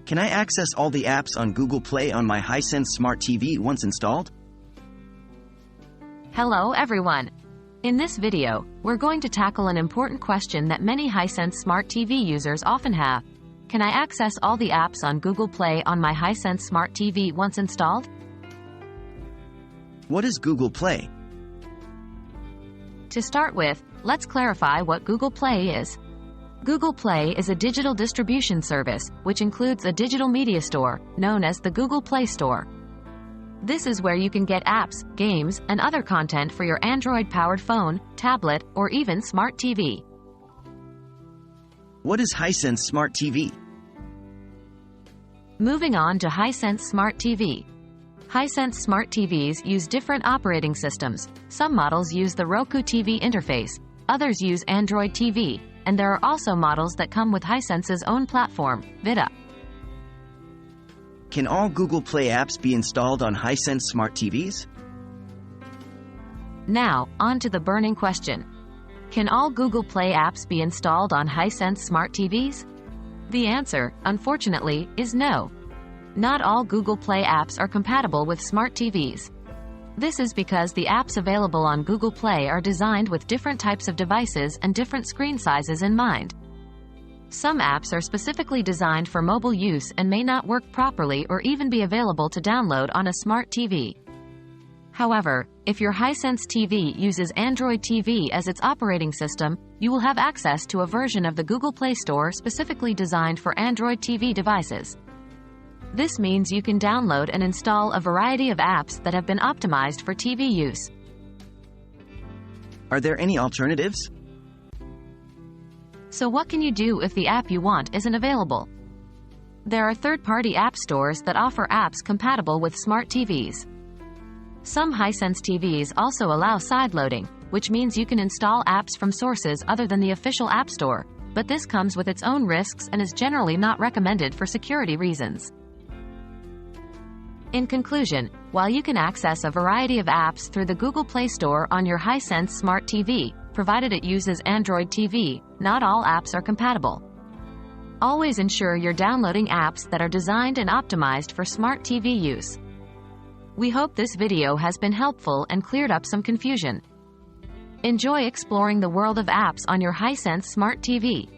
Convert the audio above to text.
Can I access all the apps on Google Play on my Hisense Smart TV once installed? Hello everyone! In this video, we're going to tackle an important question that many Hisense Smart TV users often have. Can I access all the apps on Google Play on my Hisense Smart TV once installed? What is Google Play? To start with, let's clarify what Google Play is. Google Play is a digital distribution service, which includes a digital media store, known as the Google Play Store. This is where you can get apps, games, and other content for your Android-powered phone, tablet, or even smart TV. What is Hisense Smart TV? Moving on to Hisense Smart TV. Hisense Smart TVs use different operating systems. Some models use the Roku TV interface, others use Android TV, and there are also models that come with Hisense's own platform, Vita. Can all Google Play apps be installed on Hisense Smart TVs? Now, on to the burning question. Can all Google Play apps be installed on Hisense Smart TVs? The answer, unfortunately, is no. Not all Google Play apps are compatible with smart TVs. This is because the apps available on Google Play are designed with different types of devices and different screen sizes in mind. Some apps are specifically designed for mobile use and may not work properly or even be available to download on a smart TV. However, if your Hisense TV uses Android TV as its operating system, you will have access to a version of the Google Play Store specifically designed for Android TV devices. This means you can download and install a variety of apps that have been optimized for TV use. Are there any alternatives? So what can you do if the app you want isn't available? There are third-party app stores that offer apps compatible with smart TVs. Some Hisense TVs also allow sideloading, which means you can install apps from sources other than the official app store, but this comes with its own risks and is generally not recommended for security reasons. In conclusion, while you can access a variety of apps through the Google Play Store on your Hisense Smart TV, provided it uses Android TV, not all apps are compatible. Always ensure you're downloading apps that are designed and optimized for smart TV use. We hope this video has been helpful and cleared up some confusion. Enjoy exploring the world of apps on your Hisense Smart TV.